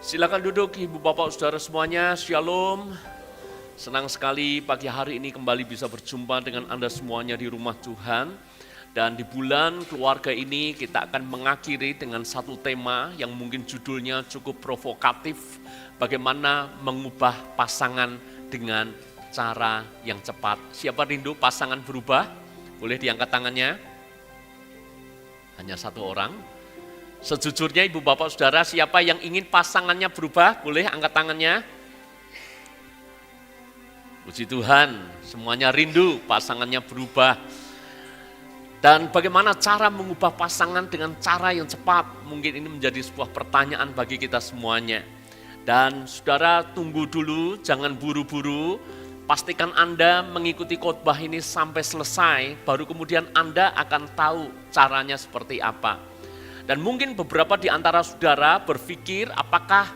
Silakan duduk Ibu Bapak Saudara semuanya, Shalom. Senang sekali pagi hari ini kembali bisa berjumpa dengan Anda semuanya di rumah Tuhan. Dan di bulan keluarga ini kita akan mengakhiri dengan satu tema yang mungkin judulnya cukup provokatif. Bagaimana mengubah pasangan dengan cara yang cepat. Siapa rindu pasangan berubah? Boleh diangkat tangannya? Hanya satu orang. Sejujurnya Ibu Bapak Saudara, siapa yang ingin pasangannya berubah? Boleh angkat tangannya? Puji Tuhan, semuanya rindu pasangannya berubah. Dan bagaimana cara mengubah pasangan dengan cara yang cepat? Mungkin ini menjadi sebuah pertanyaan bagi kita semuanya. Dan saudara tunggu dulu, jangan buru-buru. Pastikan Anda mengikuti khotbah ini sampai selesai, baru kemudian Anda akan tahu caranya seperti apa. Dan mungkin beberapa di antara saudara berpikir apakah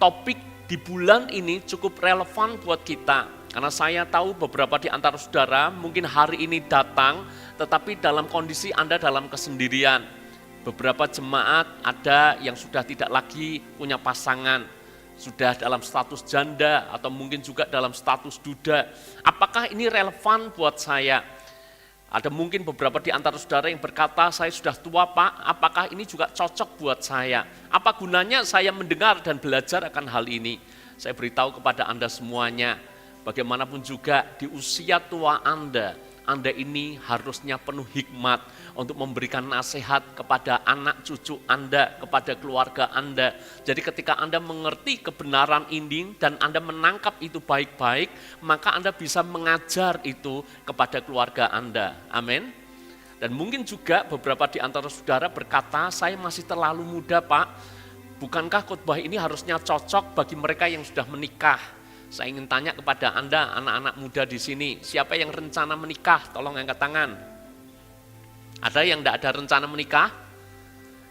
topik di bulan ini cukup relevan buat kita. Karena saya tahu beberapa di antara saudara mungkin hari ini datang, tetapi dalam kondisi Anda dalam kesendirian. Beberapa jemaat ada yang sudah tidak lagi punya pasangan, sudah dalam status janda atau mungkin juga dalam status duda. Apakah ini relevan buat saya? Ada mungkin beberapa di antara saudara yang berkata, saya sudah tua Pak, apakah ini juga cocok buat saya? Apa gunanya saya mendengar dan belajar akan hal ini? Saya beritahu kepada Anda semuanya, bagaimanapun juga di usia tua Anda ini harusnya penuh hikmat untuk memberikan nasihat kepada anak cucu Anda, kepada keluarga Anda. Jadi ketika Anda mengerti kebenaran ini dan Anda menangkap itu baik-baik, maka Anda bisa mengajar itu kepada keluarga Anda. Amin. Dan mungkin juga beberapa di antara saudara berkata, saya masih terlalu muda Pak. Bukankah khotbah ini harusnya cocok bagi mereka yang sudah menikah? Saya ingin tanya kepada Anda, anak-anak muda di sini, siapa yang rencana menikah? Tolong angkat tangan. Ada yang tidak ada rencana menikah?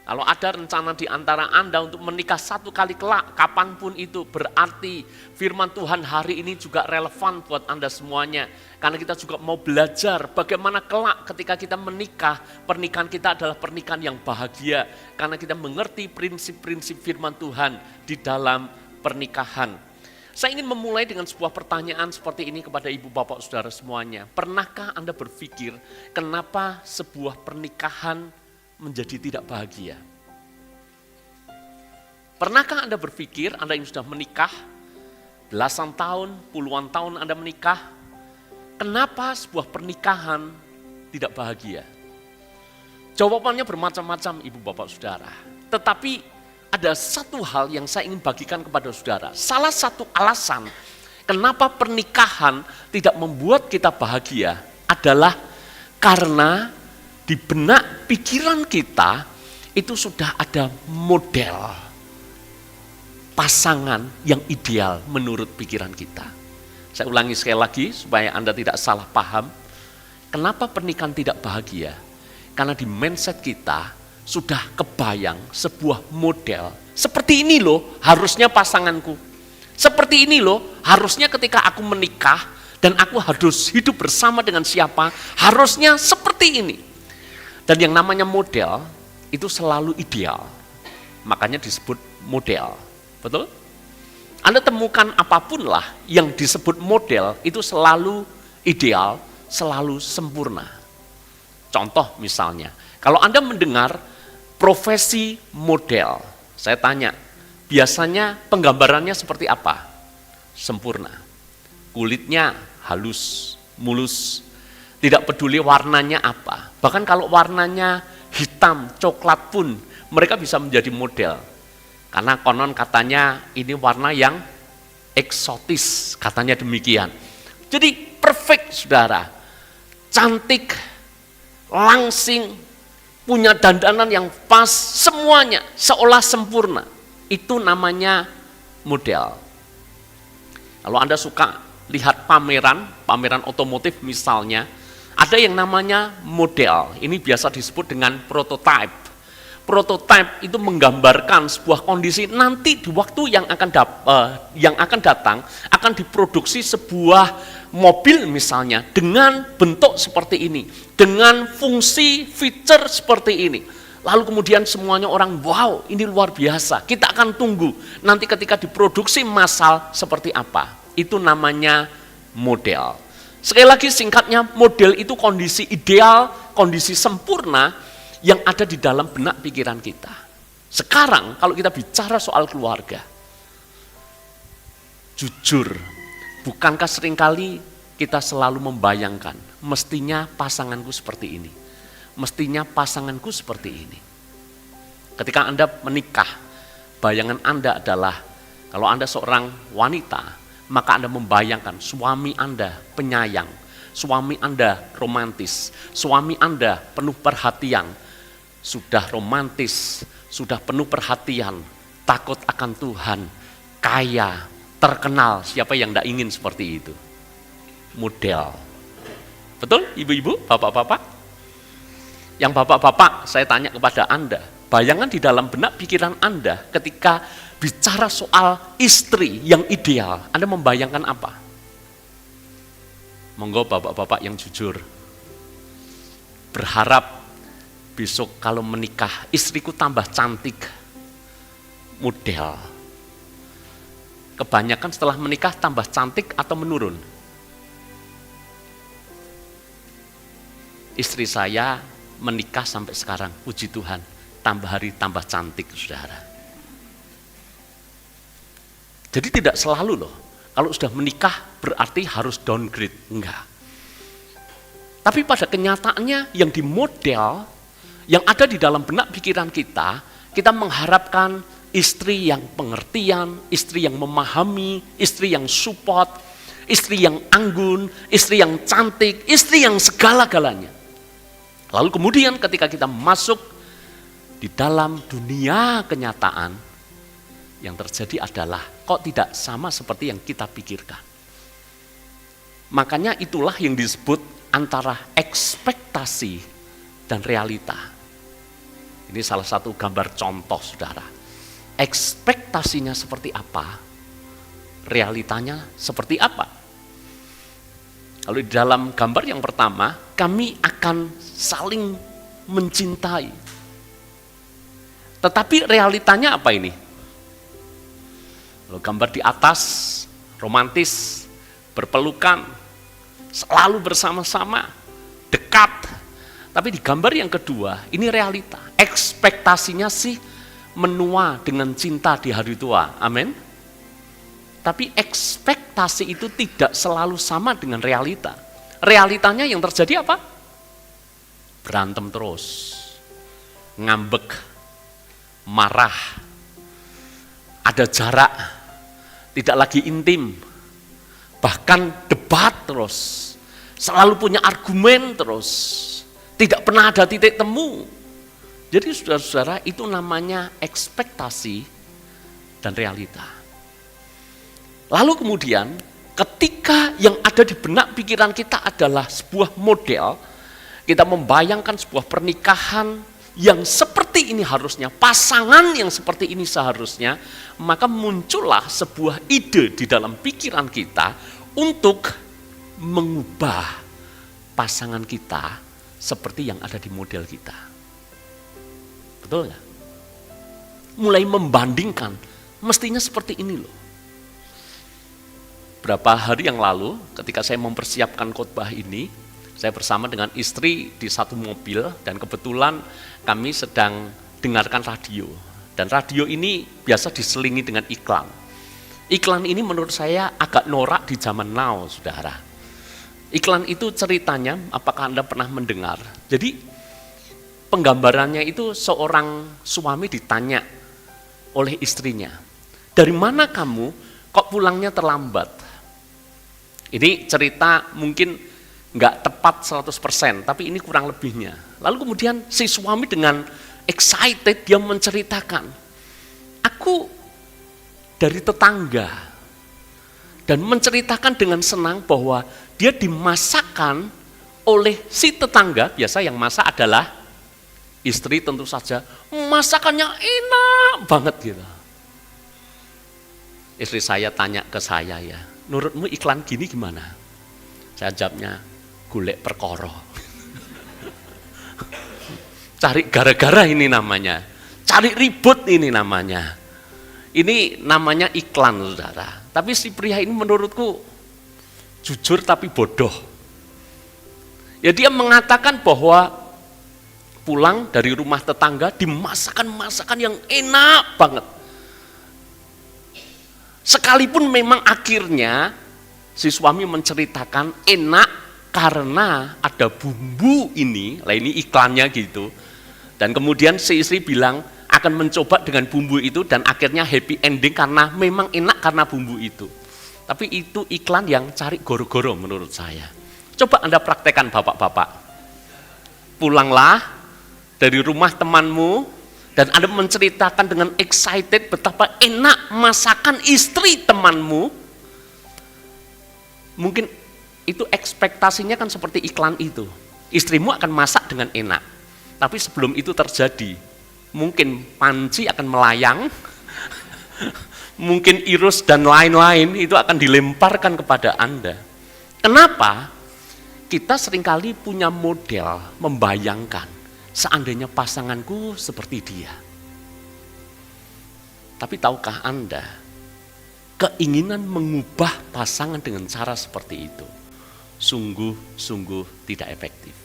Kalau ada rencana di antara Anda untuk menikah satu kali kelak, kapanpun itu, berarti firman Tuhan hari ini juga relevan buat Anda semuanya. Karena kita juga mau belajar bagaimana kelak ketika kita menikah, pernikahan kita adalah pernikahan yang bahagia. Karena kita mengerti prinsip-prinsip firman Tuhan di dalam pernikahan. Saya ingin memulai dengan sebuah pertanyaan seperti ini kepada ibu bapak saudara semuanya. Pernahkah Anda berpikir kenapa sebuah pernikahan menjadi tidak bahagia? Pernahkah Anda berpikir Anda yang sudah menikah, belasan tahun, puluhan tahun Anda menikah, kenapa sebuah pernikahan tidak bahagia? Jawabannya bermacam-macam ibu bapak saudara. Tetapi ada satu hal yang saya ingin bagikan kepada saudara. Salah satu alasan kenapa pernikahan tidak membuat kita bahagia adalah karena di benak pikiran kita itu sudah ada model pasangan yang ideal menurut pikiran kita. Saya ulangi sekali lagi supaya Anda tidak salah paham. Kenapa pernikahan tidak bahagia? Karena di mindset kita sudah kebayang sebuah model, seperti ini loh harusnya pasanganku, seperti ini loh harusnya ketika aku menikah dan aku harus hidup bersama dengan siapa, harusnya seperti ini. Dan yang namanya model itu selalu ideal, makanya disebut model, betul? Anda temukan apapun lah yang disebut model itu selalu ideal, selalu sempurna. Contoh misalnya, kalau Anda mendengar profesi model, saya tanya, biasanya penggambarannya seperti apa? Sempurna. Kulitnya halus, mulus, tidak peduli warnanya apa. Bahkan kalau warnanya hitam, coklat pun, mereka bisa menjadi model. Karena konon katanya ini warna yang eksotis, katanya demikian. Jadi perfect saudara, cantik, langsing, punya dandanan yang pas, semuanya seolah sempurna. Itu namanya model. Kalau Anda suka lihat pameran otomotif misalnya, ada yang namanya model. Ini biasa disebut dengan prototype. Prototype itu menggambarkan sebuah kondisi nanti di waktu yang akan datang akan diproduksi sebuah mobil misalnya dengan bentuk seperti ini, dengan fungsi feature seperti ini. Lalu kemudian semuanya orang, wow ini luar biasa. Kita akan tunggu nanti ketika diproduksi massal seperti apa. Itu namanya model. Sekali lagi singkatnya, model itu kondisi ideal, kondisi sempurna yang ada di dalam benak pikiran kita. Sekarang kalau kita bicara soal keluarga, jujur, bukankah seringkali kita selalu membayangkan, mestinya pasanganku seperti ini. Mestinya pasanganku seperti ini. Ketika Anda menikah, bayangan Anda adalah, kalau Anda seorang wanita, maka Anda membayangkan suami Anda penyayang, suami Anda romantis, suami Anda penuh perhatian, sudah romantis, sudah penuh perhatian, takut akan Tuhan, kaya, terkenal, siapa yang tidak ingin seperti itu? Model. Betul ibu-ibu, bapak-bapak? Yang bapak-bapak, saya tanya kepada Anda, bayangan di dalam benak pikiran Anda ketika bicara soal istri yang ideal, Anda membayangkan apa? Monggo bapak-bapak yang jujur, berharap besok kalau menikah, istriku tambah cantik, model. Kebanyakan setelah menikah tambah cantik atau menurun? Istri saya menikah sampai sekarang, puji Tuhan, tambah hari tambah cantik, saudara. Jadi tidak selalu loh, kalau sudah menikah berarti harus downgrade, enggak. Tapi pada kenyataannya yang di model, yang ada di dalam benak pikiran kita, kita mengharapkan istri yang pengertian, istri yang memahami, istri yang support, istri yang anggun, istri yang cantik, istri yang segala-galanya. Lalu kemudian ketika kita masuk di dalam dunia kenyataan, yang terjadi adalah kok tidak sama seperti yang kita pikirkan. Makanya itulah yang disebut antara ekspektasi dan realita. Ini salah satu gambar contoh, saudara. Ekspektasinya seperti apa, realitanya seperti apa. Kalau di dalam gambar yang pertama, kami akan saling mencintai. Tetapi realitanya apa ini? Kalau gambar di atas, romantis, berpelukan, selalu bersama-sama, dekat. Tapi di gambar yang kedua, ini realita. Ekspektasinya sih menua dengan cinta di hari tua. Amin. Tapi ekspektasi itu tidak selalu sama dengan realita. Realitanya yang terjadi apa? Berantem terus, ngambek, marah, ada jarak, tidak lagi intim, bahkan debat terus, selalu punya argumen terus, tidak pernah ada titik temu. Jadi saudara-saudara, itu namanya ekspektasi dan realita. Lalu kemudian ketika yang ada di benak pikiran kita adalah sebuah model, kita membayangkan sebuah pernikahan yang seperti ini harusnya, pasangan yang seperti ini seharusnya, maka muncullah sebuah ide di dalam pikiran kita untuk mengubah pasangan kita seperti yang ada di model kita. Betul nggak? Mulai membandingkan, mestinya seperti ini loh. Berapa hari yang lalu ketika saya mempersiapkan khotbah ini, saya bersama dengan istri di satu mobil dan kebetulan kami sedang dengarkan radio. Dan radio ini biasa diselingi dengan iklan. Iklan ini menurut saya agak norak di zaman now, saudara. Iklan itu ceritanya, apakah Anda pernah mendengar? Jadi penggambarannya itu seorang suami ditanya oleh istrinya, dari mana kamu kok pulangnya terlambat? Ini cerita mungkin nggak tepat 100%, tapi ini kurang lebihnya. Lalu kemudian si suami dengan excited dia menceritakan, aku dari tetangga, dan menceritakan dengan senang bahwa dia dimasakkan oleh si tetangga. Biasa yang masak adalah istri tentu saja, masakannya enak banget gitu. Istri saya tanya ke saya, ya, menurutmu iklan gini gimana? Saya jawabnya, golek perkara. Cari gara-gara ini namanya. Cari ribut ini namanya. Ini namanya iklan, saudara. Tapi si pria ini menurutku jujur tapi bodoh. Ya dia mengatakan bahwa pulang dari rumah tetangga dimasakan masakan yang enak banget. Sekalipun memang akhirnya si suami menceritakan enak karena ada bumbu ini, lah ini iklannya gitu. Dan kemudian si istri bilang akan mencoba dengan bumbu itu dan akhirnya happy ending karena memang enak karena bumbu itu. Tapi itu iklan yang cari goro-goro menurut saya. Coba Anda praktekkan bapak-bapak. Pulanglah dari rumah temanmu, dan Anda menceritakan dengan excited betapa enak masakan istri temanmu. Mungkin itu ekspektasinya kan seperti iklan itu. Istrimu akan masak dengan enak. Tapi sebelum itu terjadi, mungkin panci akan melayang, mungkin irus dan lain-lain itu akan dilemparkan kepada Anda. Kenapa? Kita seringkali punya model membayangkan seandainya pasanganku seperti dia. Tapi tahukah Anda, keinginan mengubah pasangan dengan cara seperti itu sungguh-sungguh tidak efektif.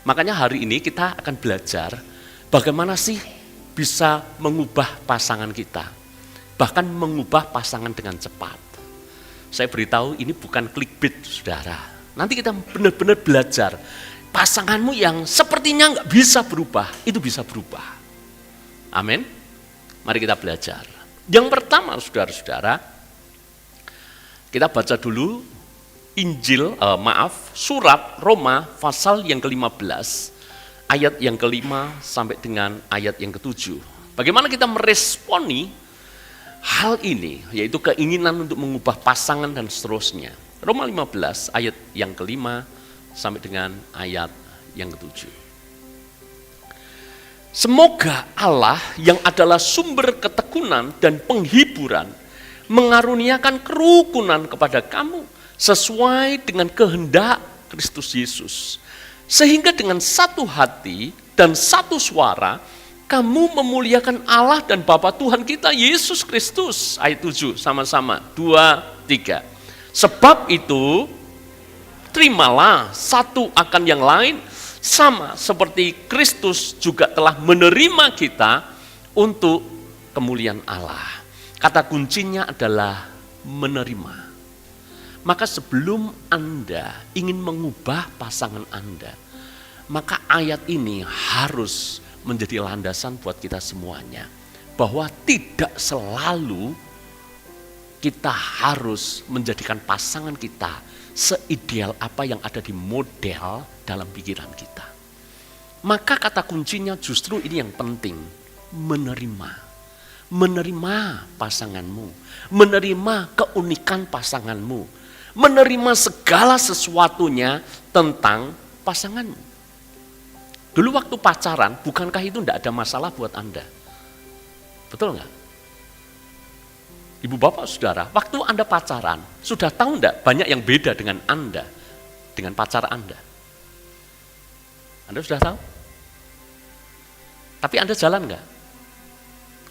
Makanya hari ini kita akan belajar bagaimana sih bisa mengubah pasangan kita, bahkan mengubah pasangan dengan cepat. Saya beritahu ini bukan clickbait, saudara. Nanti kita benar-benar belajar. Pasanganmu yang sepertinya nggak bisa berubah, itu bisa berubah. Amin. Mari kita belajar. Yang pertama, saudara-saudara, kita baca dulu surat Roma pasal yang ke-15, ayat yang ke-5 sampai dengan ayat yang ke-7. Bagaimana kita meresponi hal ini, yaitu keinginan untuk mengubah pasangan dan seterusnya. Roma 15 ayat yang ke-5 sampai dengan ayat yang ke-7. Semoga Allah yang adalah sumber ketekunan dan penghiburan mengaruniakan kerukunan kepada kamu sesuai dengan kehendak Kristus Yesus. Sehingga dengan satu hati dan satu suara kamu memuliakan Allah dan Bapa Tuhan kita Yesus Kristus. Ayat 7 sama-sama, 2, 3. Sebab itu terimalah satu akan yang lain, sama seperti Kristus juga telah menerima kita untuk kemuliaan Allah. Kata kuncinya adalah menerima. Maka sebelum Anda ingin mengubah pasangan Anda, maka ayat ini harus menjadi landasan buat kita semuanya. Bahwa tidak selalu kita harus menjadikan pasangan kita seideal apa yang ada di model dalam pikiran kita. Maka kata kuncinya justru ini yang penting, menerima. Menerima pasanganmu, menerima keunikan pasanganmu, menerima segala sesuatunya tentang pasanganmu. Dulu waktu pacaran, bukankah itu tidak ada masalah buat Anda? Betul nggak? Ibu bapak saudara, waktu Anda pacaran, sudah tahu enggak banyak yang beda dengan Anda, dengan pacar Anda? Anda sudah tahu? Tapi Anda jalan enggak?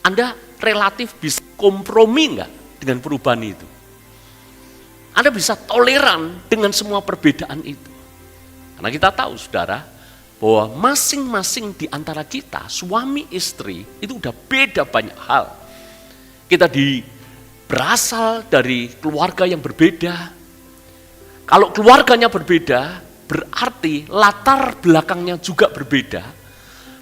Anda relatif bisa kompromi enggak dengan perubahan itu? Anda bisa toleran dengan semua perbedaan itu? Karena kita tahu saudara, bahwa masing-masing di antara kita, suami istri, itu udah beda banyak hal. Kita berasal dari keluarga yang berbeda. Kalau keluarganya berbeda, berarti latar belakangnya juga berbeda.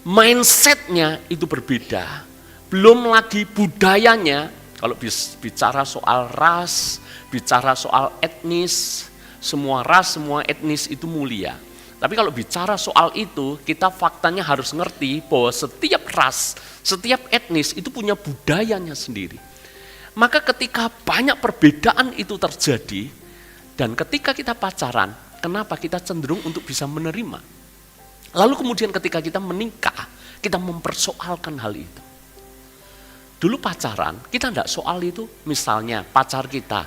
Mindsetnya itu berbeda. Belum lagi budayanya, kalau bicara soal ras, bicara soal etnis, semua ras, semua etnis itu mulia. Tapi kalau bicara soal itu, kita faktanya harus ngerti bahwa setiap ras, setiap etnis itu punya budayanya sendiri. Maka ketika banyak perbedaan itu terjadi, dan ketika kita pacaran, kenapa kita cenderung untuk bisa menerima? Lalu kemudian ketika kita menikah, kita mempersoalkan hal itu. Dulu pacaran, kita tidak soal itu, misalnya pacar kita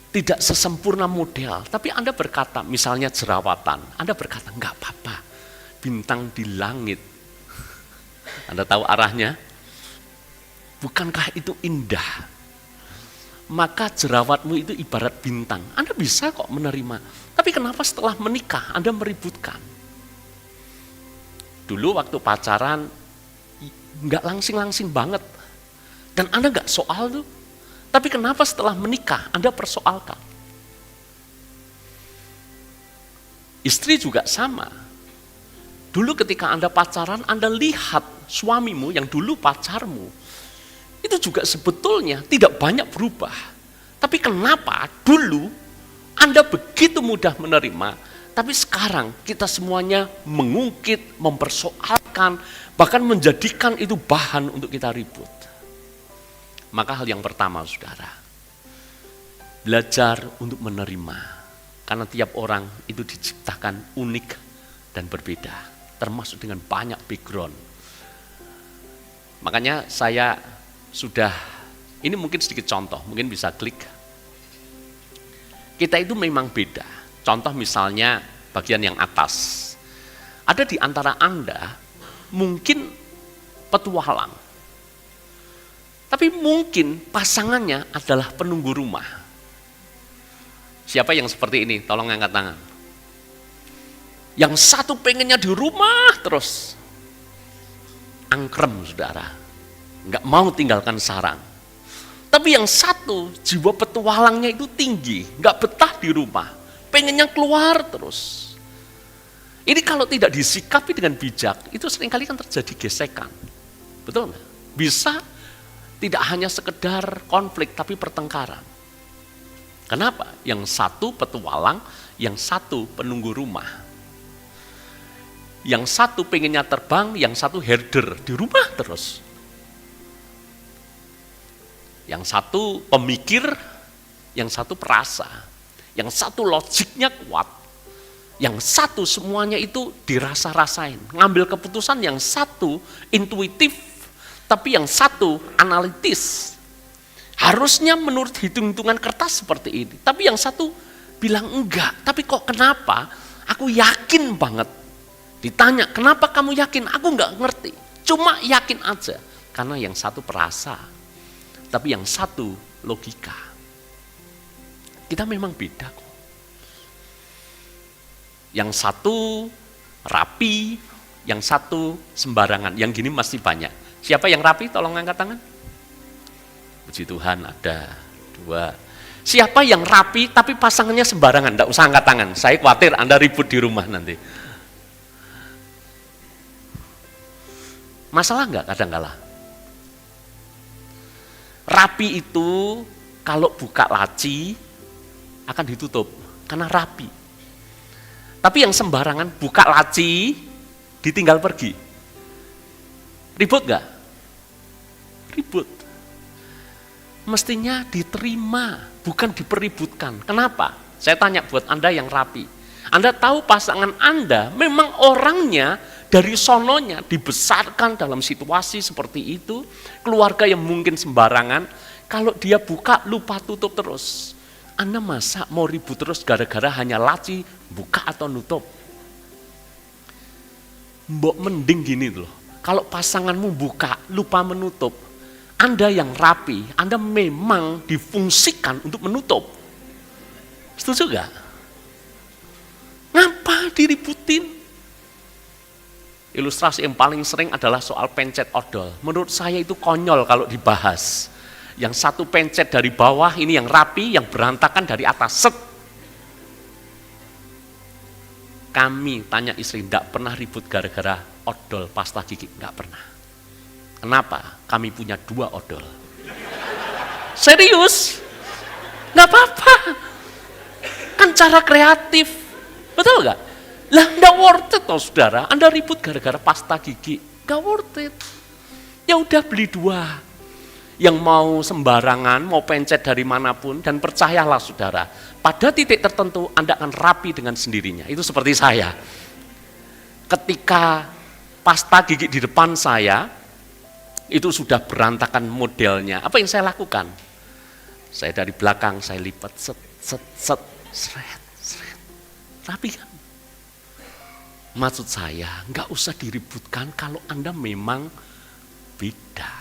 tidak sesempurna model, tapi Anda berkata, misalnya jerawatan, Anda berkata, enggak apa-apa, bintang di langit. Anda tahu arahnya? Bukankah itu indah? Maka jerawatmu itu ibarat bintang. Anda bisa kok menerima. Tapi kenapa setelah menikah Anda meributkan? Dulu waktu pacaran, nggak langsing-langsing banget. Dan Anda nggak soal tuh. Tapi kenapa setelah menikah Anda persoalkan? Istri juga sama. Dulu ketika Anda pacaran, Anda lihat suamimu yang dulu pacarmu, itu juga sebetulnya tidak banyak berubah. Tapi kenapa dulu Anda begitu mudah menerima, tapi sekarang kita semuanya mengungkit, mempersoalkan, bahkan menjadikan itu bahan untuk kita ribut. Maka hal yang pertama, saudara, belajar untuk menerima. Karena tiap orang itu diciptakan unik dan berbeda, termasuk dengan banyak background. Makanya saya sudah, ini mungkin sedikit contoh, mungkin bisa klik. Kita itu memang beda. Contoh misalnya bagian yang atas. Ada di antara Anda mungkin petualang. Tapi mungkin pasangannya adalah penunggu rumah. Siapa yang seperti ini? Tolong angkat tangan. Yang satu pengennya di rumah terus. Angkrem, saudara. Nggak mau tinggalkan sarang. Tapi yang satu, jiwa petualangnya itu tinggi. Nggak betah di rumah. Pengennya keluar terus. Ini kalau tidak disikapi dengan bijak, itu seringkali kan terjadi gesekan. Betul nggak? Bisa tidak hanya sekedar konflik, tapi pertengkaran. Kenapa? Yang satu petualang, yang satu penunggu rumah. Yang satu pengennya terbang, yang satu herder di rumah terus. Yang satu pemikir, yang satu perasa. Yang satu logiknya kuat. Yang satu semuanya itu dirasa-rasain. Ngambil keputusan yang satu intuitif, tapi yang satu analitis. Harusnya menurut hitung-hitungan kertas seperti ini. Tapi yang satu bilang enggak. Tapi kok kenapa? Aku yakin banget. Ditanya, kenapa kamu yakin? Aku enggak ngerti. Cuma yakin aja. Karena yang satu perasa. Tapi yang satu logika. Kita memang beda kok. Yang satu rapi, yang satu sembarangan. Yang gini masih banyak. Siapa yang rapi? Tolong angkat tangan. Puji Tuhan, ada 2. Siapa yang rapi tapi pasangannya sembarangan? Tidak usah angkat tangan, saya khawatir Anda ribut di rumah nanti. Masalah enggak kadang-kala? Rapi itu kalau buka laci akan ditutup, karena rapi. Tapi yang sembarangan buka laci, ditinggal pergi. Ribut enggak? Ribut. Mestinya diterima, bukan dipeributkan. Kenapa? Saya tanya buat Anda yang rapi. Anda tahu pasangan Anda memang orangnya dari sononya dibesarkan dalam situasi seperti itu. Keluarga yang mungkin sembarangan, kalau dia buka lupa tutup terus. Anda masa mau ribut terus gara-gara hanya laci buka atau nutup? Mbok mending gini loh, kalau pasanganmu buka lupa menutup, Anda yang rapi, Anda memang difungsikan untuk menutup. Setuju gak? Ngapa diributin? Ilustrasi yang paling sering adalah soal pencet odol. Menurut saya itu konyol kalau dibahas. Yang satu pencet dari bawah, ini yang rapi, yang berantakan dari atas. Set. Kami tanya istri, tidak pernah ribut gara-gara odol pasta gigi, nggak pernah. Kenapa? Kami punya 2 odol. Serius? Nggak apa-apa. Kan cara kreatif. Betul nggak? Lah nggak worth it toh saudara. Anda ribut gara-gara pasta gigi. Nggak worth it. Ya udah beli 2. Yang mau sembarangan, mau pencet dari manapun. Dan percayalah saudara, pada titik tertentu Anda akan rapi dengan sendirinya. Itu seperti saya. Ketika pasta gigi di depan saya, itu sudah berantakan modelnya. Apa yang saya lakukan? Saya dari belakang, saya lipat, set, set, set, seret, seret. Rapi kan? Maksud saya, nggak usah diributkan kalau Anda memang beda.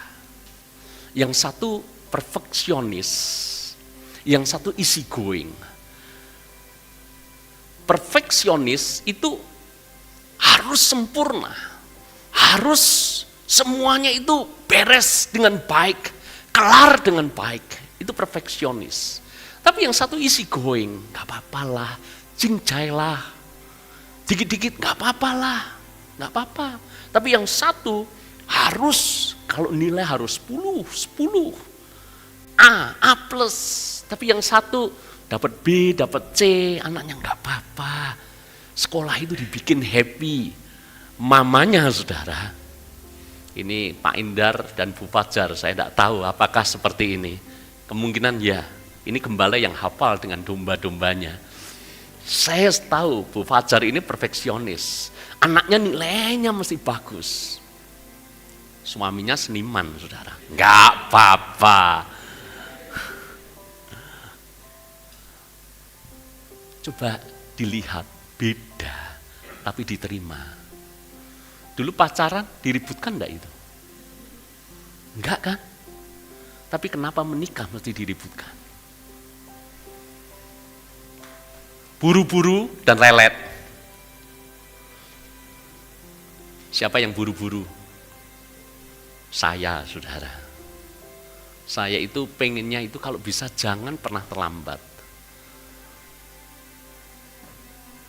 Yang satu perfeksionis, yang satu easy going. Perfeksionis itu harus sempurna, harus semuanya itu beres dengan baik, kelar dengan baik. Itu perfeksionis. Tapi yang satu easy going, nggak apa-apa lah, cincai lah, dikit-dikit nggak apa-apa lah, nggak apa-apa. Tapi yang satu harus, kalau nilai harus 10, A plus. Tapi yang satu dapat B, dapat C, anaknya nggak apa-apa. Sekolah itu dibikin happy. Mamanya saudara, ini Pak Indar dan Bu Fajar, saya tidak tahu apakah seperti ini. Kemungkinan ya, ini gembala yang hafal dengan domba-dombanya. Saya tahu Bu Fajar ini perfeksionis. Anaknya nilainya mesti bagus. Suaminya seniman, saudara. Nggak apa-apa. Coba dilihat, beda, tapi diterima. Dulu pacaran, diributkan enggak itu? Enggak kan? Tapi kenapa menikah mesti diributkan? Buru-buru dan lelet. Siapa yang buru-buru? Saya, saudara. Saya itu pengennya itu kalau bisa jangan pernah terlambat.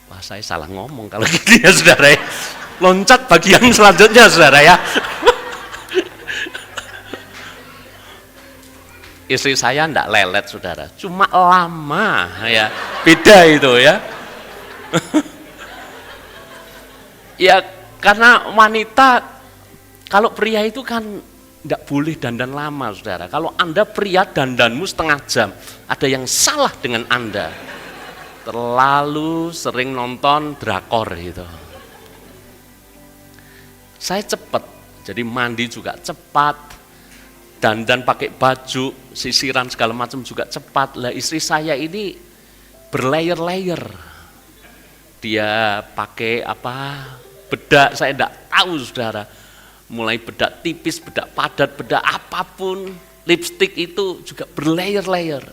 Wah, saya salah ngomong kalau gitu ya, saudara. Loncat bagian selanjutnya, saudara ya. Istri saya enggak lelet, saudara. Cuma lama, ya. Beda itu ya. Ya, karena wanita, kalau pria itu kan enggak boleh dandan lama, saudara. Kalau Anda pria dandanmu setengah jam, ada yang salah dengan Anda. Terlalu sering nonton drakor gitu. Saya cepat, jadi mandi juga cepat, dandan pakai baju, sisiran segala macam juga cepat. Lah istri saya ini berlayer-layer. Dia pakai apa? Bedak, saya enggak tahu, saudara. Mulai bedak tipis, bedak padat, bedak apapun, lipstik itu juga berlayer-layer.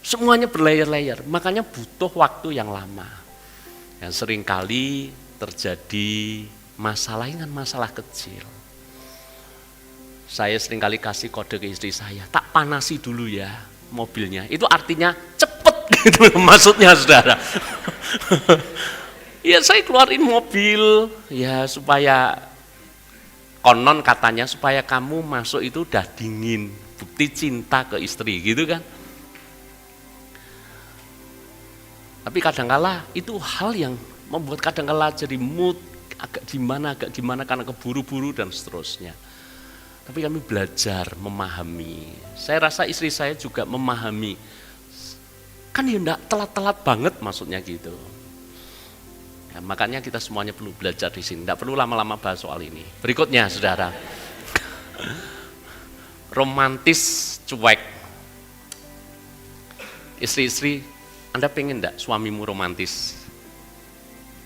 Semuanya berlayer-layer, makanya butuh waktu yang lama. Yang seringkali terjadi masalah dengan masalah kecil. Saya seringkali kasih kode ke istri saya, tak panasi dulu ya mobilnya. Itu artinya cepet gitu maksudnya, saudara. Ya saya keluarin mobil, ya supaya konon katanya supaya kamu masuk itu udah dingin, bukti cinta ke istri gitu kan. Tapi kadangkala itu hal yang membuat kadangkala jadi mood agak gimana karena keburu-buru dan seterusnya. Tapi kami belajar memahami. Saya rasa istri saya juga memahami. Kan ya enggak telat-telat banget maksudnya gitu. Ya, makanya kita semuanya perlu belajar di sini. Enggak perlu lama-lama bahas soal ini. Berikutnya, saudara. Romantis cuek. Istri-istri, Anda pengen enggak suamimu romantis?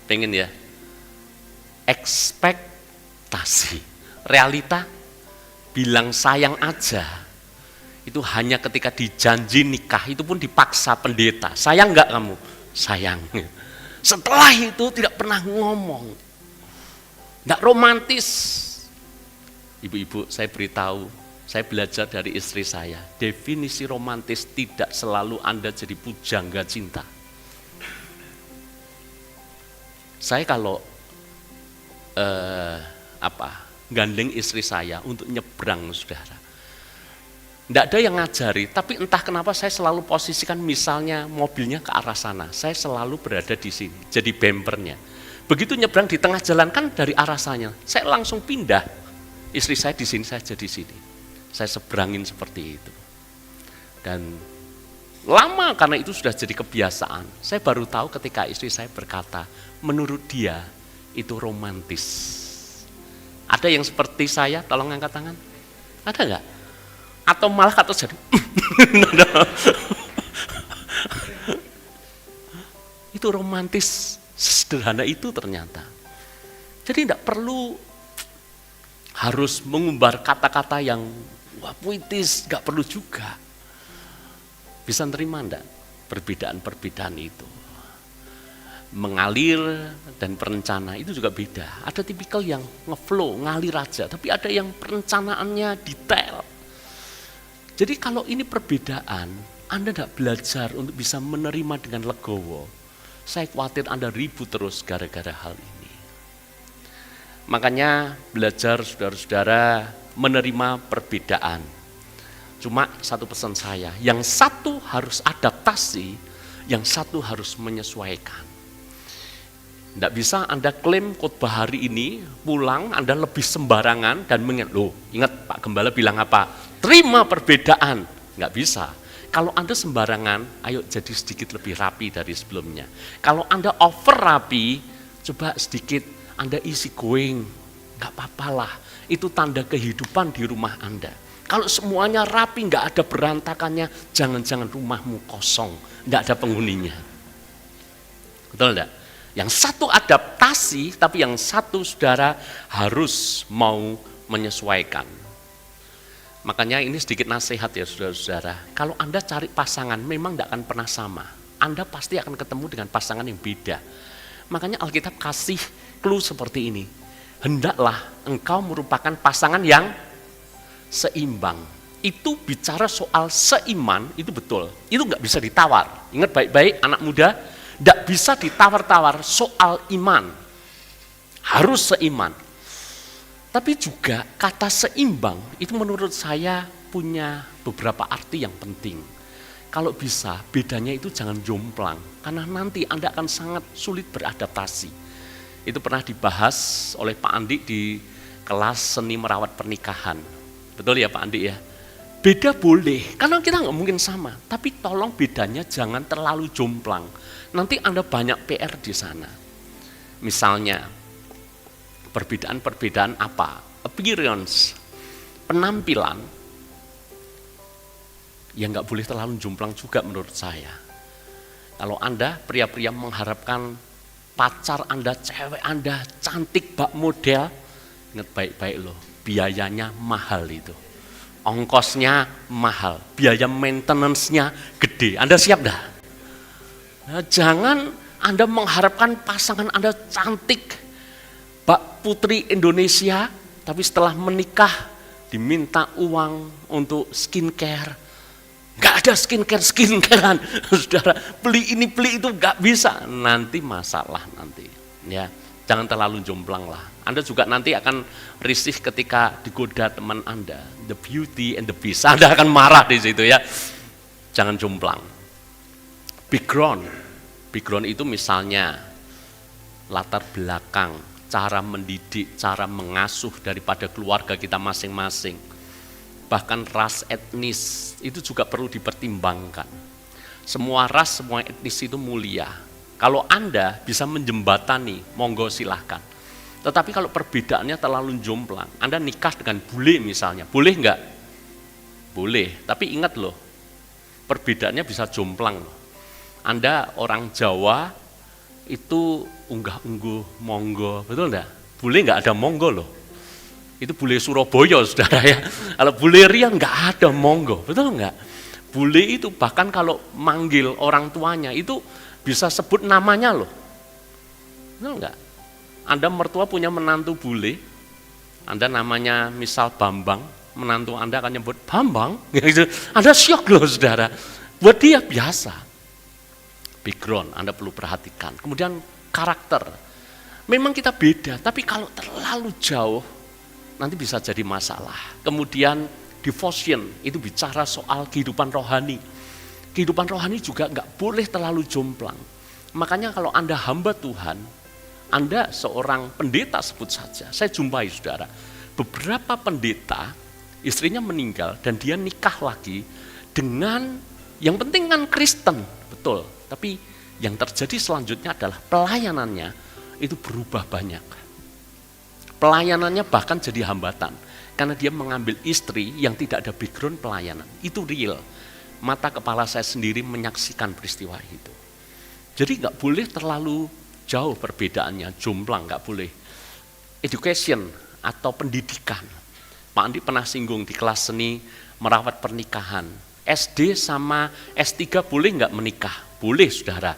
Pengen ya? Ekspektasi. Realita, bilang sayang aja. Itu hanya ketika dijanji nikah, itu pun dipaksa pendeta. Sayang enggak kamu? Sayang. Setelah itu tidak pernah ngomong. Enggak romantis. Ibu-ibu, saya beritahu, saya belajar dari istri saya, definisi romantis tidak selalu Anda jadi pujangga cinta. Saya kalau gandeng istri saya untuk nyebrang, saudara, tidak ada yang ngajari, tapi entah kenapa saya selalu posisikan misalnya mobilnya ke arah sana, saya selalu berada di sini, jadi bempernya. Begitu nyebrang di tengah jalan kan dari arah sana, saya langsung pindah, istri saya di sini, saya jadi di sini. Saya seberangin seperti itu. Dan lama karena itu sudah jadi kebiasaan. Saya baru tahu ketika istri saya berkata, menurut dia itu romantis. Ada yang seperti saya, tolong angkat tangan. Ada enggak? Atau malah kata jadi itu romantis sederhana itu ternyata. Jadi tidak perlu harus mengumbar kata-kata yang wah puitis, nggak perlu juga. Bisa nerima enggak perbedaan-perbedaan itu? Mengalir dan perencana itu juga beda. Ada tipikal yang ngeflow, ngalir aja, tapi ada yang perencanaannya detail. Jadi kalau ini perbedaan, Anda tidak belajar untuk bisa menerima dengan legowo, saya khawatir Anda ribut terus gara-gara hal ini. Makanya belajar saudara-saudara menerima perbedaan. Cuma satu pesan saya, yang satu harus adaptasi, yang satu harus menyesuaikan. Tidak bisa Anda klaim khotbah hari ini, pulang Anda lebih sembarangan dan ingat Pak Gembala bilang apa? Terima perbedaan. Nggak bisa. Kalau Anda sembarangan, ayo jadi sedikit lebih rapi dari sebelumnya. Kalau Anda over rapi, coba sedikit Anda easy going. Nggak apa-apalah, itu tanda kehidupan di rumah Anda. Kalau semuanya rapi, nggak ada berantakannya, jangan-jangan rumahmu kosong, nggak ada penghuninya. Betul enggak? Yang satu adaptasi, tapi yang satu saudara harus mau menyesuaikan. Makanya ini sedikit nasihat ya saudara-saudara. Kalau Anda cari pasangan memang tidak akan pernah sama. Anda pasti akan ketemu dengan pasangan yang beda. Makanya Alkitab kasih clue seperti ini. Hendaklah engkau merupakan pasangan yang seimbang. Itu bicara soal seiman, itu betul. Itu nggak bisa ditawar. Ingat baik-baik anak muda, tidak bisa ditawar-tawar soal iman. Harus seiman. Tapi juga kata seimbang itu menurut saya punya beberapa arti yang penting. Kalau bisa bedanya itu jangan jomplang. Karena nanti Anda akan sangat sulit beradaptasi. Itu pernah dibahas oleh Pak Andi di kelas seni merawat pernikahan. Betul ya Pak Andi ya? Beda boleh, karena kita nggak mungkin sama. Tapi tolong bedanya jangan terlalu jomplang. Nanti Anda banyak PR di sana. Misalnya, perbedaan-perbedaan apa? Appearance, penampilan, ya nggak boleh terlalu jomplang juga menurut saya. Kalau Anda, pria-pria mengharapkan pacar Anda, cewek Anda cantik bak model, ingat baik-baik loh, biayanya mahal itu. Ongkosnya mahal, biaya maintenance-nya gede. Anda siap dah? Nah, jangan Anda mengharapkan pasangan Anda cantik, Mbak Putri Indonesia, tapi setelah menikah diminta uang untuk skincare. Nggak ada skincarean, saudara. Beli ini, beli itu nggak bisa. Nanti masalah nanti. Ya, jangan terlalu jomplang lah. Anda juga nanti akan risih ketika digoda teman Anda. The beauty and the beast. Anda akan marah di situ ya. Jangan jomplang. Background itu misalnya latar belakang, cara mendidik, cara mengasuh daripada keluarga kita masing-masing. Bahkan ras etnis itu juga perlu dipertimbangkan. Semua ras, semua etnis itu mulia. Kalau Anda bisa menjembatani, monggo silahkan. Tetapi kalau perbedaannya terlalu jomplang, Anda nikah dengan bule misalnya, boleh enggak? Boleh, tapi ingat loh, perbedaannya bisa jomplang. Anda orang Jawa itu unggah-ungguh monggo, betul enggak? Bule enggak ada monggo loh. Itu bule Surabaya saudara ya. Kalau bule Riau enggak ada monggo, betul enggak? Bule itu bahkan kalau manggil orang tuanya itu bisa sebut namanya loh. Betul enggak? Anda mertua punya menantu bule, Anda namanya misal Bambang, menantu Anda akan nyebut Bambang, Anda syok loh saudara. Buat dia biasa. Background Anda perlu perhatikan. Kemudian karakter. Memang kita beda, tapi kalau terlalu jauh, nanti bisa jadi masalah. Kemudian devotion, itu bicara soal kehidupan rohani. Kehidupan rohani juga nggak boleh terlalu jomplang. Makanya kalau Anda hamba Tuhan, Anda seorang pendeta sebut saja, saya jumpai saudara, beberapa pendeta, istrinya meninggal dan dia nikah lagi dengan, yang penting kan Kristen, betul. Tapi yang terjadi selanjutnya adalah pelayanannya itu berubah banyak. Pelayanannya bahkan jadi hambatan. Karena dia mengambil istri yang tidak ada background pelayanan. Itu real. Mata kepala saya sendiri menyaksikan peristiwa itu. Jadi nggak boleh terlalu jauh perbedaannya, jomplang nggak boleh. education atau pendidikan. Pak Andi pernah singgung di kelas seni merawat pernikahan. SD sama S3 boleh nggak menikah? Boleh, saudara.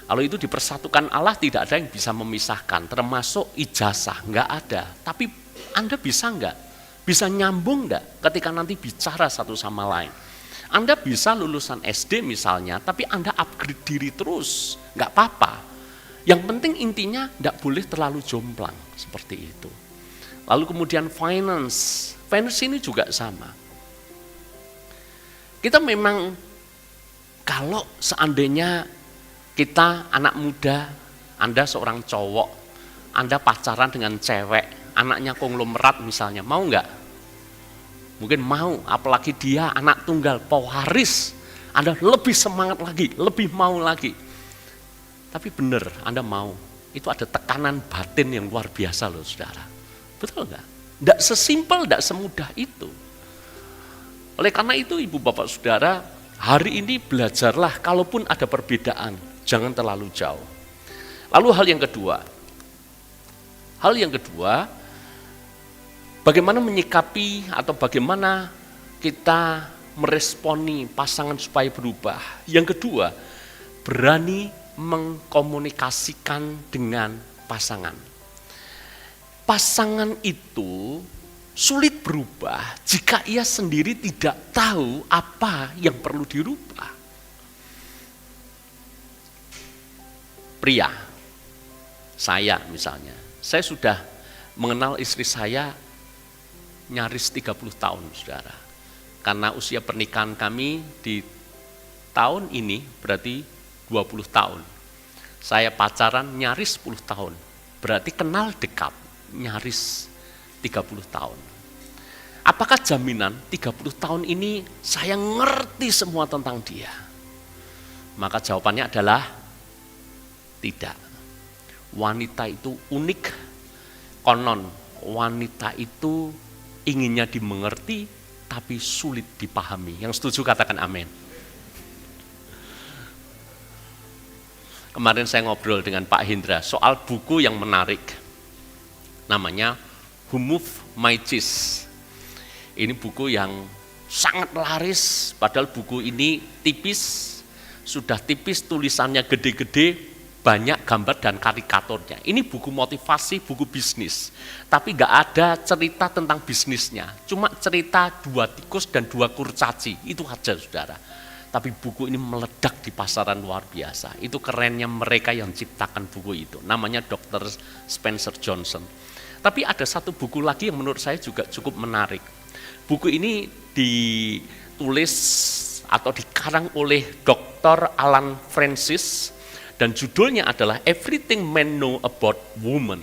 Kalau itu dipersatukan Allah, tidak ada yang bisa memisahkan, termasuk ijazah, nggak ada. Tapi Anda bisa nggak? Bisa nyambung nggak ketika nanti bicara satu sama lain? Anda bisa lulusan SD misalnya, tapi Anda upgrade diri terus, nggak apa-apa. Yang penting intinya nggak boleh terlalu jomplang, seperti itu. Lalu kemudian finance ini juga sama. Kita memang kalau seandainya kita anak muda, Anda seorang cowok, Anda pacaran dengan cewek, anaknya konglomerat misalnya, mau nggak? Mungkin mau, apalagi dia anak tunggal, pewaris, Anda lebih semangat lagi, lebih mau lagi. Tapi benar, Anda mau, itu ada tekanan batin yang luar biasa loh saudara. Betul nggak? Nggak sesimpel, nggak semudah itu. Oleh karena itu ibu bapak saudara, hari ini belajarlah kalaupun ada perbedaan, jangan terlalu jauh. Lalu hal yang kedua, bagaimana menyikapi atau bagaimana kita meresponi pasangan supaya berubah. Yang kedua, berani mengkomunikasikan dengan pasangan. Pasangan itu sulit berubah jika ia sendiri tidak tahu apa yang perlu dirubah. Pria, saya misalnya, saya sudah mengenal istri saya nyaris 30 tahun, saudara. Karena usia pernikahan kami di tahun ini berarti 20 tahun. Saya pacaran nyaris 10 tahun, berarti kenal dekat nyaris 30 tahun. Apakah jaminan 30 tahun ini saya ngerti semua tentang dia? Maka jawabannya adalah tidak. Wanita itu unik, konon wanita itu inginnya dimengerti tapi sulit dipahami. Yang setuju katakan amin. Kemarin saya ngobrol dengan Pak Hendra soal buku yang menarik. Namanya Who Moved My Cheese. Ini buku yang sangat laris, padahal buku ini tipis, sudah tipis, tulisannya gede-gede, banyak gambar dan karikaturnya. Ini buku motivasi, buku bisnis. Tapi nggak ada cerita tentang bisnisnya, cuma cerita 2 tikus dan 2 kurcaci, itu aja saudara. Tapi buku ini meledak di pasaran luar biasa. Itu kerennya mereka yang ciptakan buku itu. Namanya Dr. Spencer Johnson. Tapi ada satu buku lagi yang menurut saya juga cukup menarik. Buku ini ditulis atau dikarang oleh Dr. Alan Francis dan judulnya adalah Everything Men Know About Women.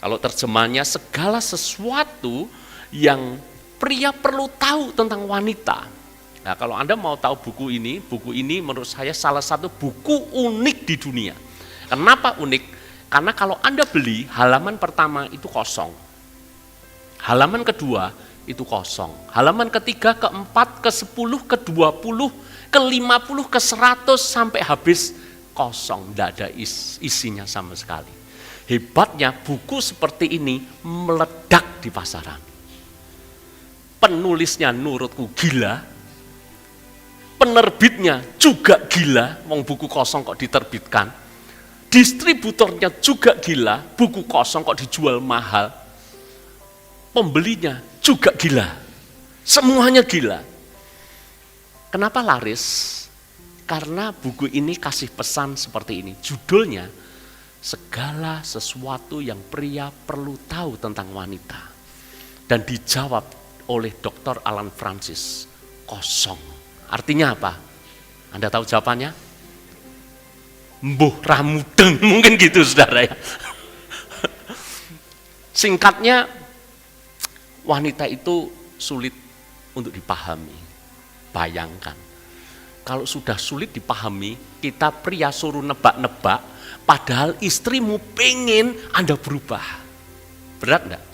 Kalau terjemahnya segala sesuatu yang pria perlu tahu tentang wanita. Nah, kalau Anda mau tahu buku ini menurut saya salah satu buku unik di dunia. Kenapa unik? Karena kalau Anda beli, halaman pertama itu kosong. Halaman kedua itu kosong. Halaman ketiga, keempat, ke-10, ke-20, ke-50, ke-100 sampai habis kosong. Tidak ada isinya sama sekali. Hebatnya buku seperti ini meledak di pasaran. Penulisnya menurutku gila. Penerbitnya juga gila, wong buku kosong kok diterbitkan. Distributornya juga gila, buku kosong kok dijual mahal. Pembelinya juga gila. Semuanya gila. Kenapa laris? Karena buku ini kasih pesan seperti ini. Judulnya, segala sesuatu yang pria perlu tahu tentang wanita. Dan dijawab oleh Dr. Alan Francis, kosong. Artinya apa? Anda tahu jawabannya? Mbuh ramudeng, mungkin gitu saudara ya. Singkatnya, wanita itu sulit untuk dipahami. Bayangkan, kalau sudah sulit dipahami, kita pria suruh nebak-nebak, padahal istrimu pengen Anda berubah. Berat enggak?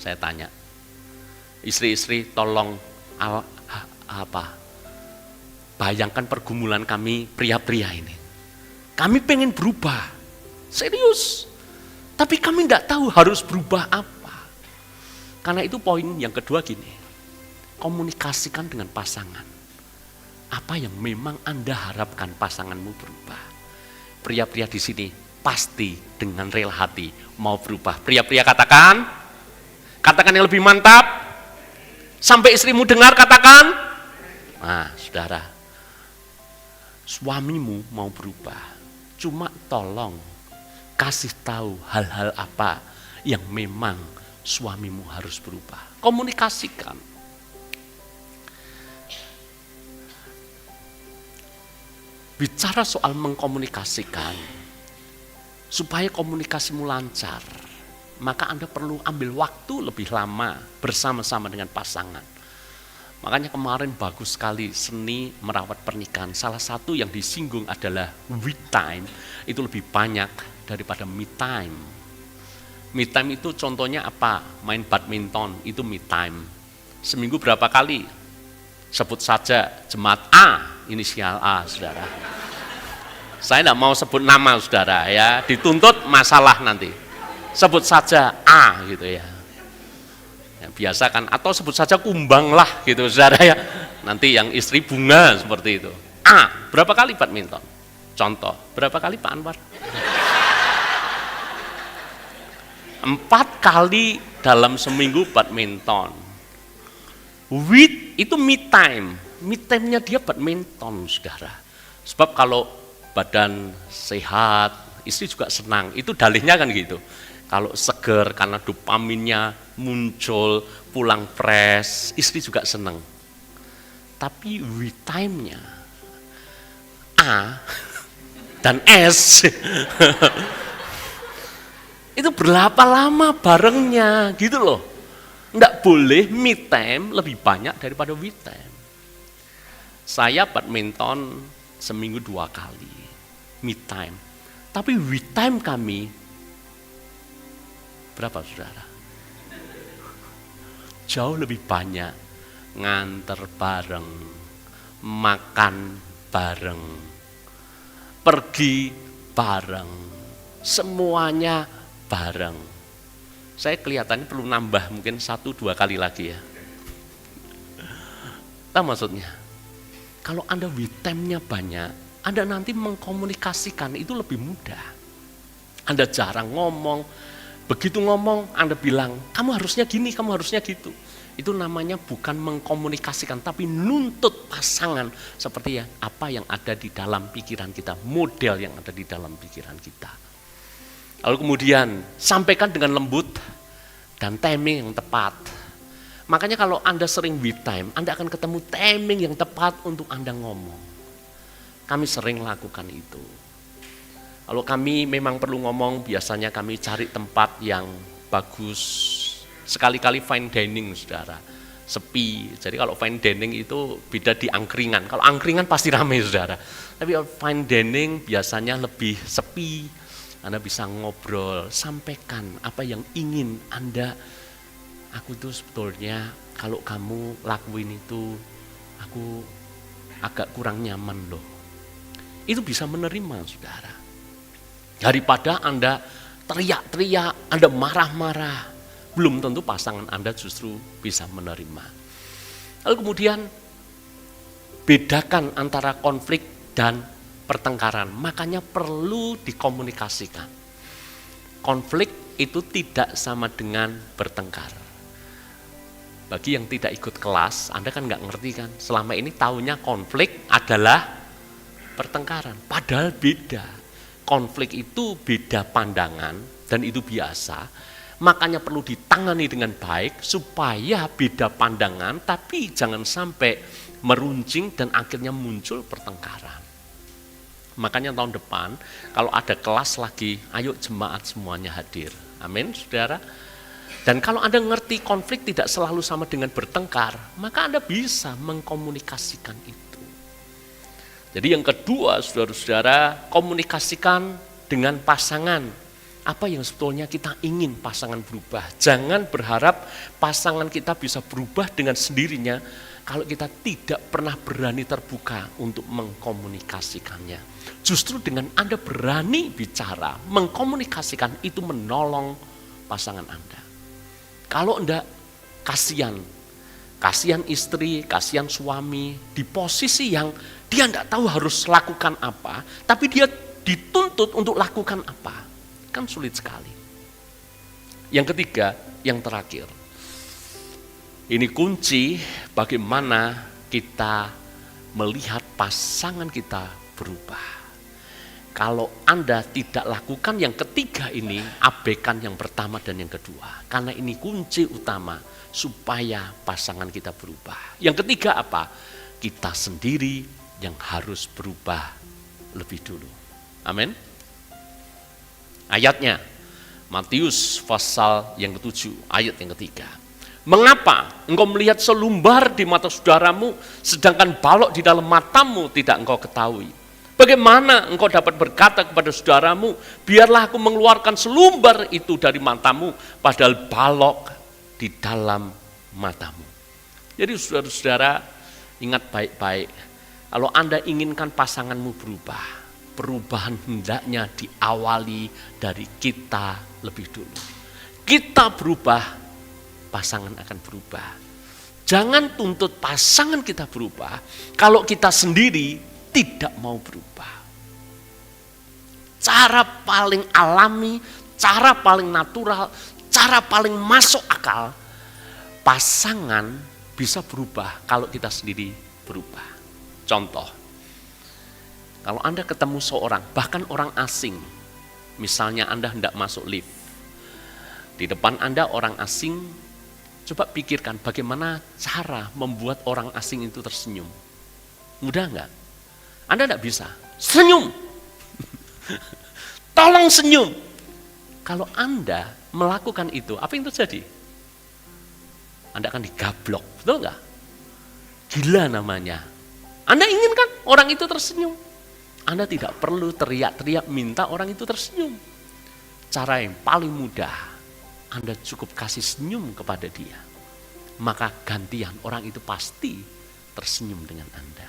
Saya tanya, istri-istri tolong bayangkan pergumulan kami pria-pria ini. Kami pengen berubah, serius. Tapi kami tidak tahu harus berubah apa. Karena itu poin yang kedua gini, komunikasikan dengan pasangan. Apa yang memang Anda harapkan pasanganmu berubah. Pria-pria di sini pasti dengan rela hati mau berubah. Pria-pria katakan yang lebih mantap. Sampai istrimu dengar katakan. Nah, saudara, suamimu mau berubah. Cuma tolong kasih tahu hal-hal apa yang memang suamimu harus berubah. Komunikasikan. Bicara soal mengkomunikasikan, supaya komunikasimu lancar, maka Anda perlu ambil waktu lebih lama bersama-sama dengan pasangan. Makanya kemarin bagus sekali seni merawat pernikahan. Salah satu yang disinggung adalah we time, itu lebih banyak daripada me time. Me time itu contohnya apa? Main badminton, itu me time. Seminggu berapa kali? Sebut saja jemaat A, inisial A, saudara. Saya tidak mau sebut nama, saudara, ya, dituntut masalah nanti. Sebut saja A, gitu ya. Ya, biasa kan, atau sebut saja Kumbang lah, gitu, saudara ya. Nanti yang istri Bunga seperti itu. A, berapa kali badminton? Contoh, berapa kali Pak Anwar? 4 kali dalam seminggu badminton. With itu me time. Me time-nya dia badminton, saudara. Sebab kalau badan sehat, istri juga senang. Itu dalihnya kan gitu. Kalau seger karena dopaminnya muncul, pulang fresh, istri juga senang. Tapi we time-nya A dan S itu berapa lama barengnya gitu loh. Enggak boleh me time lebih banyak daripada we time. Saya badminton seminggu 2 kali, me time. Tapi we time kami, berapa saudara? Jauh lebih banyak, nganter bareng, makan bareng, pergi bareng, semuanya bareng. Saya kelihatannya perlu nambah mungkin 1-2 kali lagi ya. Tahu maksudnya? Kalau Anda we time-nya banyak, Anda nanti mengkomunikasikan itu lebih mudah. Anda jarang ngomong, begitu ngomong Anda bilang, kamu harusnya gini, kamu harusnya gitu. Itu namanya bukan mengkomunikasikan, tapi nuntut pasangan seperti ya apa yang ada di dalam pikiran kita, model yang ada di dalam pikiran kita. Lalu kemudian sampaikan dengan lembut dan timing yang tepat. Makanya kalau Anda sering we time, Anda akan ketemu timing yang tepat untuk Anda ngomong. Kami sering lakukan itu. Kalau kami memang perlu ngomong, biasanya kami cari tempat yang bagus. Sekali-kali fine dining, saudara. Sepi. Jadi kalau fine dining itu beda di angkringan. Kalau angkringan pasti ramai, saudara. Tapi kalau fine dining biasanya lebih sepi. Anda bisa ngobrol, sampaikan apa yang ingin Anda. Aku tuh sebetulnya kalau kamu lakuin itu, aku agak kurang nyaman loh. Itu bisa menerima, saudara. Daripada Anda teriak-teriak, Anda marah-marah, belum tentu pasangan Anda justru bisa menerima. Lalu kemudian bedakan antara konflik dan pertengkaran, makanya perlu dikomunikasikan. Konflik itu tidak sama dengan bertengkar. Bagi yang tidak ikut kelas, Anda kan nggak ngerti kan, selama ini taunya konflik adalah pertengkaran, padahal beda. Konflik itu beda pandangan dan itu biasa, makanya perlu ditangani dengan baik supaya beda pandangan, tapi jangan sampai meruncing dan akhirnya muncul pertengkaran. Makanya tahun depan kalau ada kelas lagi, ayo jemaat semuanya hadir. Amin, saudara. Dan kalau Anda ngerti konflik tidak selalu sama dengan bertengkar, maka Anda bisa mengkomunikasikan itu. Jadi yang kedua, saudara-saudara, komunikasikan dengan pasangan. Apa yang sebetulnya kita ingin pasangan berubah. Jangan berharap pasangan kita bisa berubah dengan sendirinya. kalau kita tidak pernah berani terbuka untuk mengkomunikasikannya. Justru dengan Anda berani bicara, mengkomunikasikan, itu menolong pasangan Anda. Kalau enggak, kasihan istri, kasihan suami di posisi yang dia enggak tahu harus lakukan apa, tapi dia dituntut untuk lakukan apa. Kan sulit sekali. Yang ketiga, yang terakhir. Ini kunci bagaimana kita melihat pasangan kita berubah. Kalau Anda tidak lakukan yang ketiga ini, abaikan yang pertama dan yang kedua. Karena ini kunci utama supaya pasangan kita berubah. Yang ketiga apa? Kita sendiri yang harus berubah lebih dulu. Amin. Ayatnya, Matius pasal yang ke-7, ayat yang ketiga. Mengapa engkau melihat selumbar di mata saudaramu, sedangkan balok di dalam matamu tidak engkau ketahui? Bagaimana engkau dapat berkata kepada saudaramu, biarlah aku mengeluarkan selumbar itu dari matamu, padahal balok di dalam matamu. Jadi saudara-saudara, ingat baik-baik, kalau Anda inginkan pasanganmu berubah, perubahan hendaknya diawali dari kita lebih dulu. Kita berubah, pasangan akan berubah. Jangan tuntut pasangan kita berubah kalau kita sendiri tidak mau berubah. Cara paling alami, cara paling natural, cara paling masuk akal, pasangan bisa berubah kalau kita sendiri berubah. Contoh, kalau Anda ketemu seorang, bahkan orang asing, misalnya Anda hendak masuk lift, di depan Anda orang asing, coba pikirkan bagaimana cara membuat orang asing itu tersenyum. Mudah enggak? Anda enggak bisa. Senyum. Tolong senyum. Kalau Anda melakukan itu, apa yang terjadi? Anda akan digablok, betul enggak? Gila namanya. Anda inginkan orang itu tersenyum. Anda tidak perlu teriak-teriak minta orang itu tersenyum. Cara yang paling mudah, Anda cukup kasih senyum kepada dia. Maka gantian orang itu pasti tersenyum dengan Anda.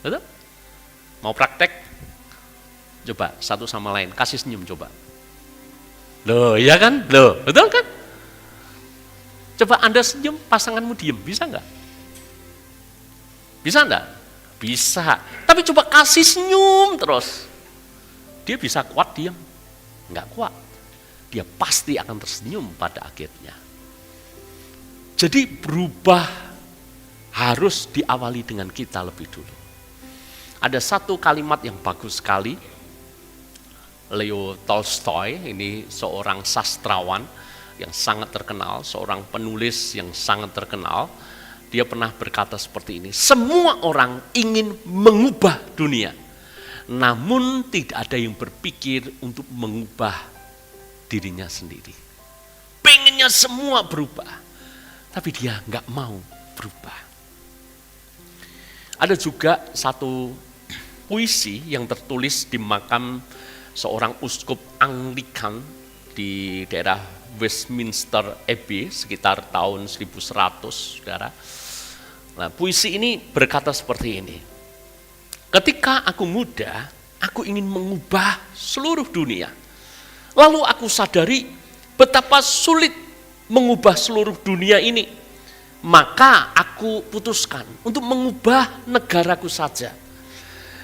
Betul? Mau praktek? Coba satu sama lain, kasih senyum coba. Loh, iya kan? Loh, betul kan? Coba Anda senyum, pasanganmu diem, bisa enggak? Bisa enggak? Bisa. Tapi coba kasih senyum terus. Dia bisa kuat diam? Enggak kuat. Dia pasti akan tersenyum pada akhirnya. Jadi berubah harus diawali dengan kita lebih dulu. Ada satu kalimat yang bagus sekali. Leo Tolstoy, ini seorang sastrawan yang sangat terkenal, seorang penulis yang sangat terkenal. Dia pernah berkata seperti ini, semua orang ingin mengubah dunia, namun tidak ada yang berpikir untuk mengubah dirinya sendiri. Pengennya semua berubah, tapi dia nggak mau berubah. Ada juga satu puisi yang tertulis di makam seorang uskup Anglikan di daerah Westminster Abbey sekitar tahun 1100, saudara. Nah, puisi ini berkata seperti ini. Ketika aku muda, aku ingin mengubah seluruh dunia. Lalu aku sadari betapa sulit mengubah seluruh dunia ini. Maka aku putuskan untuk mengubah negaraku saja.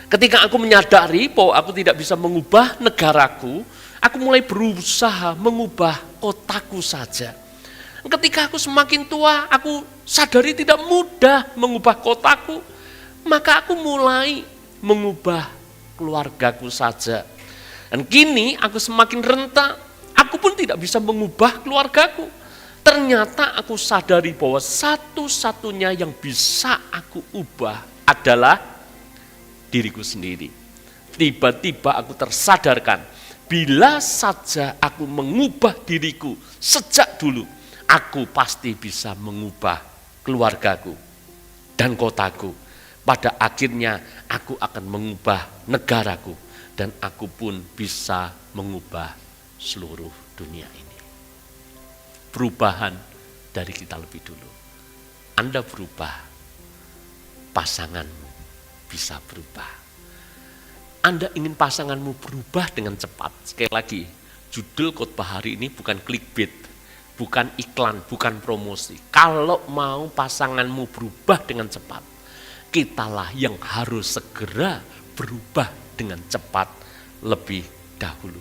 Ketika aku menyadari bahwa aku tidak bisa mengubah negaraku, aku mulai berusaha mengubah kotaku saja. Ketika aku semakin tua, aku sadari tidak mudah mengubah kotaku, maka aku mulai mengubah keluargaku saja. Dan kini aku semakin renta, aku pun tidak bisa mengubah keluargaku. Ternyata aku sadari bahwa satu-satunya yang bisa aku ubah adalah diriku sendiri. Tiba-tiba aku tersadarkan, bila saja aku mengubah diriku sejak dulu, aku pasti bisa mengubah keluargaku dan kotaku. Pada akhirnya aku akan mengubah negaraku dan aku pun bisa mengubah seluruh dunia ini. Perubahan dari kita lebih dulu. Anda berubah, pasanganmu bisa berubah. Anda ingin pasanganmu berubah dengan cepat. Sekali lagi, judul khotbah hari ini bukan clickbait, bukan iklan, bukan promosi. Kalau mau pasanganmu berubah dengan cepat, kitalah yang harus segera berubah dengan cepat lebih dahulu.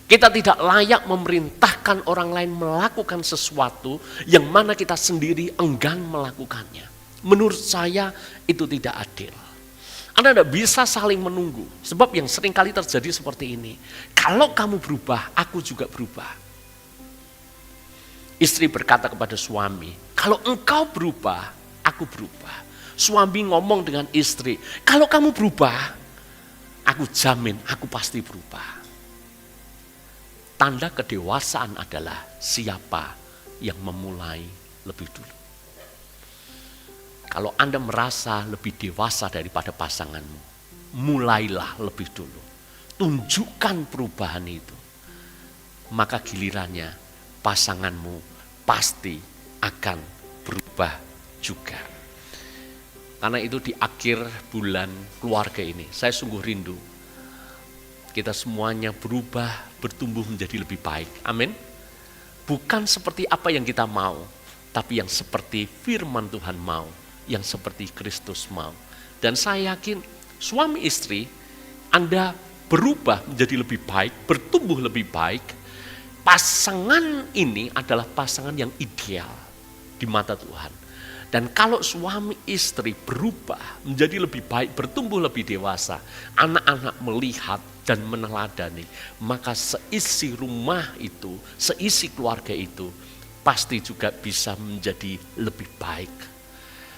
Kita tidak layak memerintahkan orang lain melakukan sesuatu yang mana kita sendiri enggan melakukannya. Menurut saya itu tidak adil. Anda tidak bisa saling menunggu. Sebab yang sering kali terjadi seperti ini. Kalau kamu berubah, aku juga berubah. Istri berkata kepada suami, kalau engkau berubah, aku berubah. Suami ngomong dengan istri, kalau kamu berubah, aku jamin aku pasti berubah. Tanda kedewasaan adalah siapa yang memulai lebih dulu. Kalau Anda merasa lebih dewasa daripada pasanganmu, mulailah lebih dulu. Tunjukkan perubahan itu. Maka gilirannya pasanganmu pasti akan berubah juga. Karena itu di akhir bulan keluarga ini, saya sungguh rindu. Kita semuanya berubah, bertumbuh menjadi lebih baik. Amin. Bukan seperti apa yang kita mau, tapi yang seperti firman Tuhan mau, yang seperti Kristus mau. Dan saya yakin suami istri, Anda berubah menjadi lebih baik, bertumbuh lebih baik. Pasangan ini adalah pasangan yang ideal di mata Tuhan. Dan kalau suami istri berubah menjadi lebih baik, bertumbuh lebih dewasa, anak-anak melihat dan meneladani, maka seisi rumah itu, seisi keluarga itu, pasti juga bisa menjadi lebih baik.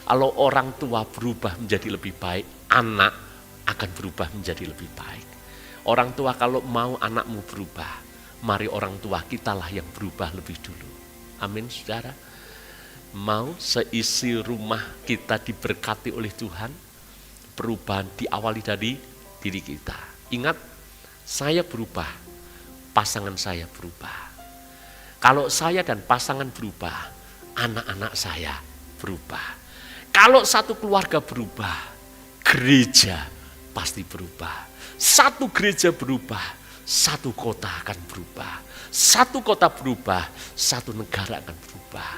Kalau orang tua berubah menjadi lebih baik, anak akan berubah menjadi lebih baik. Orang tua kalau mau anakmu berubah, mari orang tua kitalah yang berubah lebih dulu. Amin, saudara. Mau seisi rumah kita diberkati oleh Tuhan, perubahan diawali dari diri kita. Ingat, saya berubah, pasangan saya berubah. Kalau saya dan pasangan berubah, anak-anak saya berubah. Kalau satu keluarga berubah, gereja pasti berubah. Satu gereja berubah, satu kota akan berubah. Satu kota berubah, satu negara akan berubah.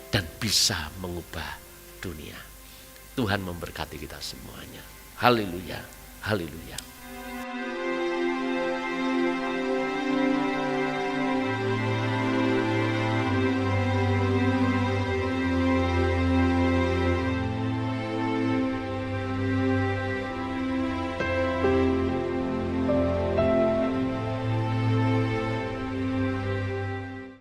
Dan bisa mengubah dunia. Tuhan memberkati kita semuanya. Haleluya, haleluya.